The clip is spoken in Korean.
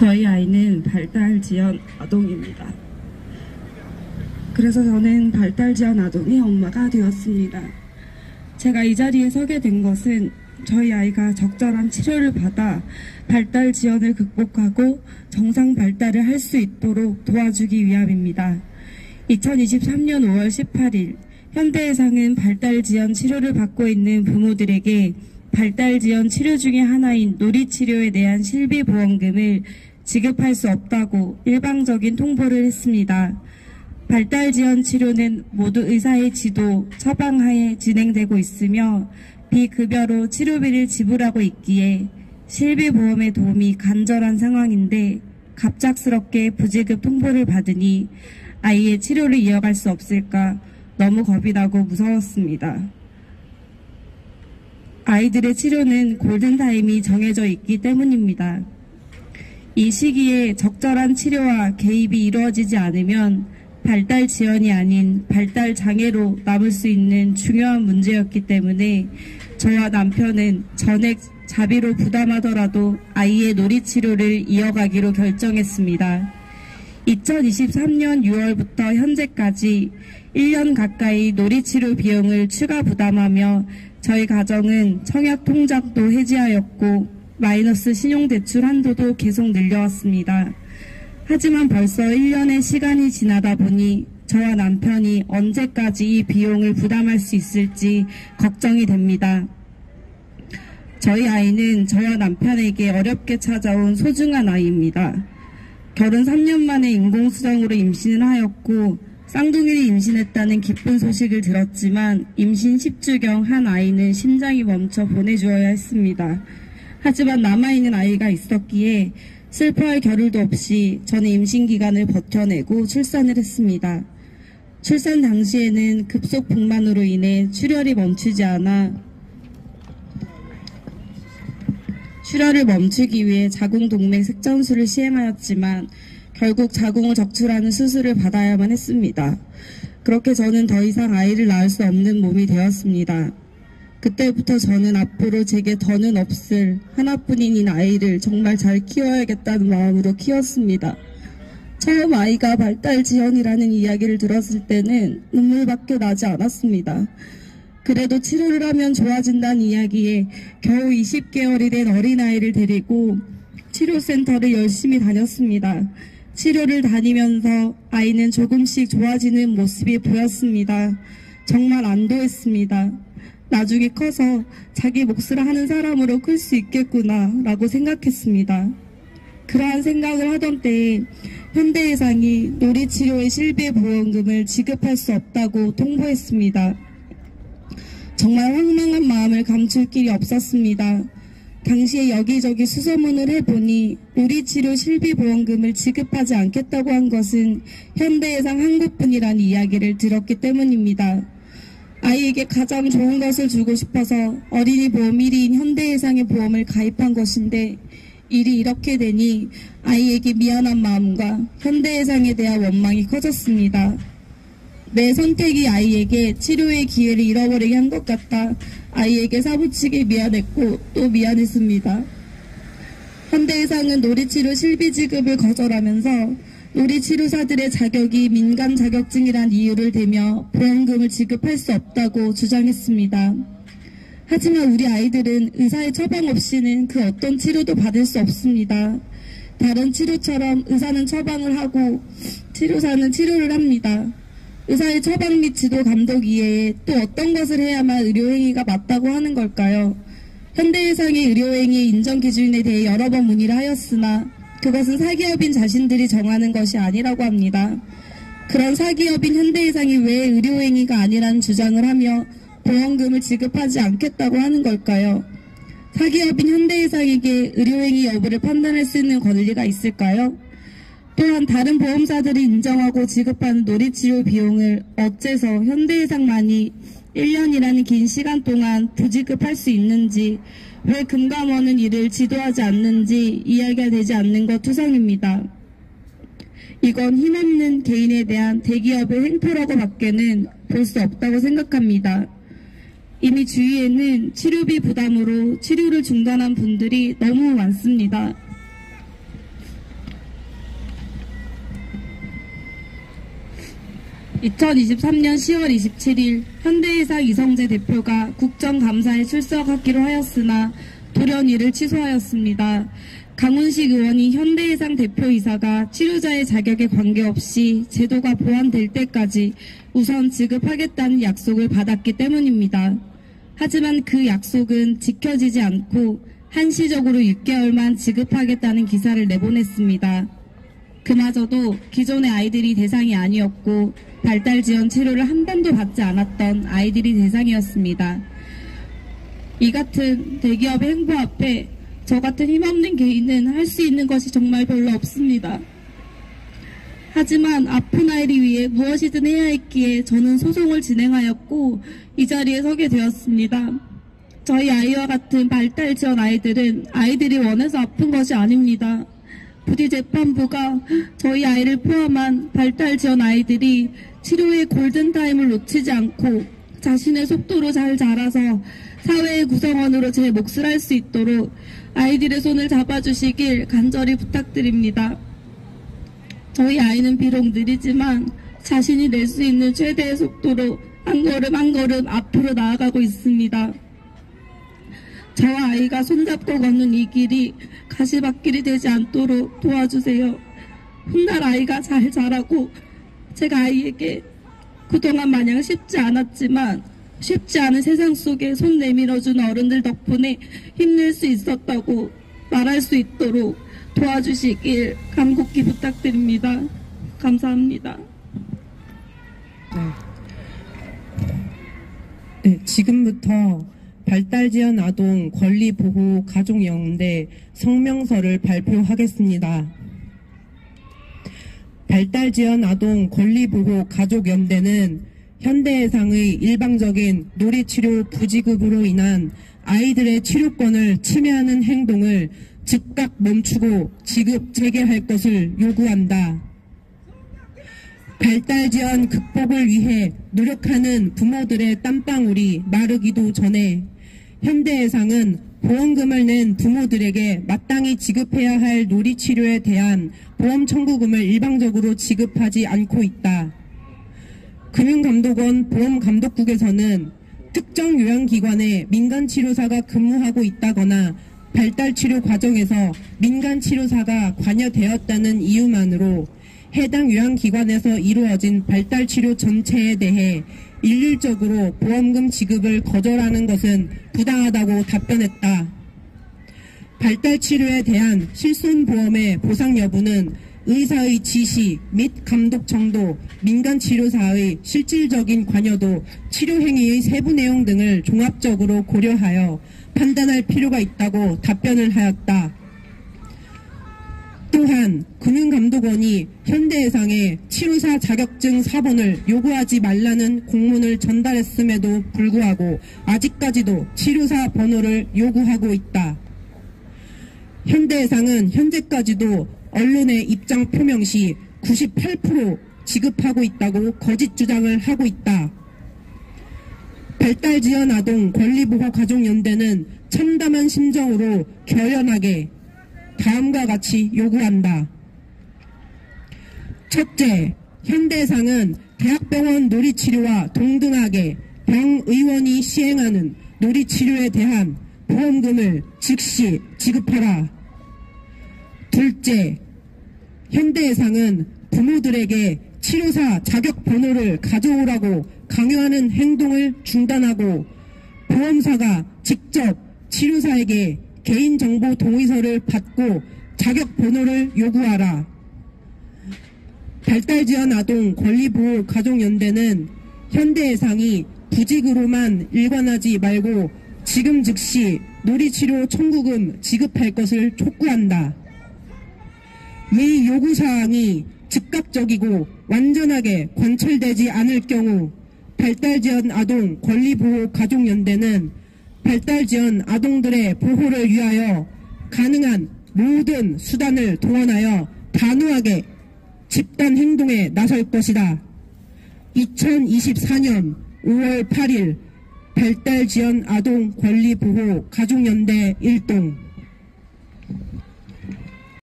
저희 아이는 발달지연 아동입니다. 그래서 저는 발달지연 아동의 엄마가 되었습니다. 제가 이 자리에 서게 된 것은 저희 아이가 적절한 치료를 받아 발달지연을 극복하고 정상 발달을 할 수 있도록 도와주기 위함입니다. 2023년 5월 18일 현대해상은 발달지연 치료를 받고 있는 부모들에게 발달지연 치료 중의 하나인 놀이치료에 대한 실비보험금을 지급할 수 없다고 일방적인 통보를 했습니다. 발달지연 치료는 모두 의사의 지도, 처방하에 진행되고 있으며 비급여로 치료비를 지불하고 있기에 실비보험의 도움이 간절한 상황인데 갑작스럽게 부지급 통보를 받으니 아이의 치료를 이어갈 수 없을까 너무 겁이 나고 무서웠습니다. 아이들의 치료는 골든타임이 정해져 있기 때문입니다. 이 시기에 적절한 치료와 개입이 이루어지지 않으면 발달 지연이 아닌 발달 장애로 남을 수 있는 중요한 문제였기 때문에 저와 남편은 전액 자비로 부담하더라도 아이의 놀이치료를 이어가기로 결정했습니다. 2023년 6월부터 현재까지 1년 가까이 놀이치료 비용을 추가 부담하며 저희 가정은 청약 통장도 해지하였고 마이너스 신용대출 한도도 계속 늘려왔습니다. 하지만 벌써 1년의 시간이 지나다 보니 저와 남편이 언제까지 이 비용을 부담할 수 있을지 걱정이 됩니다. 저희 아이는 저와 남편에게 어렵게 찾아온 소중한 아이입니다. 결혼 3년 만에 인공수정으로 임신을 하였고 쌍둥이를 임신했다는 기쁜 소식을 들었지만 임신 10주경 한 아이는 심장이 멈춰 보내주어야 했습니다. 하지만 남아있는 아이가 있었기에 슬퍼할 겨를도 없이 저는 임신 기간을 버텨내고 출산을 했습니다. 출산 당시에는 급속 분만으로 인해 출혈이 멈추지 않아 출혈을 멈추기 위해 자궁동맥 색전술을 시행하였지만 결국 자궁을 적출하는 수술을 받아야만 했습니다. 그렇게 저는 더 이상 아이를 낳을 수 없는 몸이 되었습니다. 그때부터 저는 앞으로 제게 더는 없을 하나뿐인 이 아이를 정말 잘 키워야겠다는 마음으로 키웠습니다. 처음 아이가 발달지연이라는 이야기를 들었을 때는 눈물밖에 나지 않았습니다. 그래도 치료를 하면 좋아진다는 이야기에 겨우 20개월이 된 어린아이를 데리고 치료센터를 열심히 다녔습니다. 치료를 다니면서 아이는 조금씩 좋아지는 모습이 보였습니다. 정말 안도했습니다. 나중에 커서 자기 몫을 하는 사람으로 클 수 있겠구나 라고 생각했습니다. 그러한 생각을 하던 때에 현대해상이 놀이치료의 실비보험금을 지급할 수 없다고 통보했습니다. 정말 황망한 마음을 감출 길이 없었습니다. 당시에 여기저기 수소문을 해보니 놀이치료 실비보험금을 지급하지 않겠다고 한 것은 현대해상 한 곳뿐이라는 이야기를 들었기 때문입니다. 아이에게 가장 좋은 것을 주고 싶어서 어린이 보험 1위인 현대해상의 보험을 가입한 것인데 일이 이렇게 되니 아이에게 미안한 마음과 현대해상에 대한 원망이 커졌습니다. 내 선택이 아이에게 치료의 기회를 잃어버리게 한 것 같아 아이에게 사무치게 미안했고 또 미안했습니다. 현대해상은 놀이치료 실비 지급을 거절하면서 놀이치료사들의 자격이 민간 자격증이란 이유를 대며 보험금을 지급할 수 없다고 주장했습니다. 하지만 우리 아이들은 의사의 처방 없이는 그 어떤 치료도 받을 수 없습니다. 다른 치료처럼 의사는 처방을 하고 치료사는 치료를 합니다. 의사의 처방 및 지도 감독 이외에 또 어떤 것을 해야만 의료행위가 맞다고 하는 걸까요? 현대해상의 의료행위 인정 기준에 대해 여러 번 문의를 하였으나 그것은 사기업인 자신들이 정하는 것이 아니라고 합니다. 그런 사기업인 현대해상이 왜 의료행위가 아니라는 주장을 하며 보험금을 지급하지 않겠다고 하는 걸까요? 사기업인 현대해상에게 의료행위 여부를 판단할 수 있는 권리가 있을까요? 또한 다른 보험사들이 인정하고 지급하는 놀이치료 비용을 어째서 현대해상만이 1년이라는 긴 시간 동안 부지급할 수 있는지, 왜 금감원은 이를 지도하지 않는지 이해가 되지 않는 것 투성입니다. 이건 힘없는 개인에 대한 대기업의 횡포라고 밖에는 볼 수 없다고 생각합니다. 이미 주위에는 치료비 부담으로 치료를 중단한 분들이 너무 많습니다. 2023년 10월 27일 현대해상 이성재 대표가 국정감사에 출석하기로 하였으나 돌연 이를 취소하였습니다. 강훈식 의원이 현대해상 대표이사가 치료자의 자격에 관계없이 제도가 보완될 때까지 우선 지급하겠다는 약속을 받았기 때문입니다. 하지만 그 약속은 지켜지지 않고 한시적으로 6개월만 지급하겠다는 기사를 내보냈습니다. 그마저도 기존의 아이들이 대상이 아니었고 발달 지원 치료를 한 번도 받지 않았던 아이들이 대상이었습니다. 이 같은 대기업의 행보 앞에 저 같은 힘없는 개인은 할 수 있는 것이 정말 별로 없습니다. 하지만 아픈 아이를 위해 무엇이든 해야 했기에 저는 소송을 진행하였고 이 자리에 서게 되었습니다. 저희 아이와 같은 발달 지원 아이들은 아이들이 원해서 아픈 것이 아닙니다. 부디 재판부가 저희 아이를 포함한 발달 지원 아이들이 치료의 골든타임을 놓치지 않고 자신의 속도로 잘 자라서 사회의 구성원으로 제 몫을 할 수 있도록 아이들의 손을 잡아주시길 간절히 부탁드립니다. 저희 아이는 비록 느리지만 자신이 낼 수 있는 최대의 속도로 한 걸음 한 걸음 앞으로 나아가고 있습니다. 저와 아이가 손잡고 걷는 이 길이 가시밭길이 되지 않도록 도와주세요. 훗날 아이가 잘 자라고 제가 아이에게 그동안 마냥 쉽지 않았지만 쉽지 않은 세상 속에 손 내밀어준 어른들 덕분에 힘낼 수 있었다고 말할 수 있도록 도와주시길 간곡히 부탁드립니다. 감사합니다. 네, 지금부터 발달지원 아동 권리보호 가족연대 성명서를 발표하겠습니다. 발달지원 아동 권리보호 가족연대는 현대해상의 일방적인 놀이치료 부지급으로 인한 아이들의 치료권을 침해하는 행동을 즉각 멈추고 지급 재개할 것을 요구한다. 발달지원 극복을 위해 노력하는 부모들의 땀방울이 마르기도 전에 현대해상은 보험금을 낸 부모들에게 마땅히 지급해야 할 놀이치료에 대한 보험 청구금을 일방적으로 지급하지 않고 있다. 금융감독원 보험감독국에서는 특정 요양기관에 민간치료사가 근무하고 있다거나 발달치료 과정에서 민간치료사가 관여되었다는 이유만으로 해당 요양기관에서 이루어진 발달치료 전체에 대해 일률적으로 보험금 지급을 거절하는 것은 부당하다고 답변했다. 발달치료에 대한 실손보험의 보상 여부는 의사의 지시 및 감독 정도, 민간치료사의 실질적인 관여도, 치료행위의 세부 내용 등을 종합적으로 고려하여 판단할 필요가 있다고 답변을 하였다. 또한 금융감독원이 현대해상에 치료사 자격증 4번을 요구하지 말라는 공문을 전달했음에도 불구하고 아직까지도 치료사 번호를 요구하고 있다. 현대해상은 현재까지도 언론의 입장 표명 시 98% 지급하고 있다고 거짓 주장을 하고 있다. 발달지원 아동 권리보호 가족연대는 참담한 심정으로 결연하게 다음과 같이 요구한다. 첫째, 현대해상은 대학병원 놀이치료와 동등하게 병의원이 시행하는 놀이치료에 대한 보험금을 즉시 지급하라. 둘째, 현대해상은 부모들에게 치료사 자격 번호를 가져오라고 강요하는 행동을 중단하고 보험사가 직접 치료사에게 개인정보 동의서를 받고 자격 번호를 요구하라. 발달지원 아동 권리보호 가족연대는 현대해상이 부직으로만 일관하지 말고 지금 즉시 놀이치료 청구금 지급할 것을 촉구한다. 이 요구사항이 즉각적이고 완전하게 관철되지 않을 경우 발달지원 아동 권리보호 가족연대는 발달지원 아동들의 보호를 위하여 가능한 모든 수단을 동원하여 단호하게 집단 행동에 나설 것이다. 2024년 5월 8일 발달지원 아동 권리보호 가족연대 일동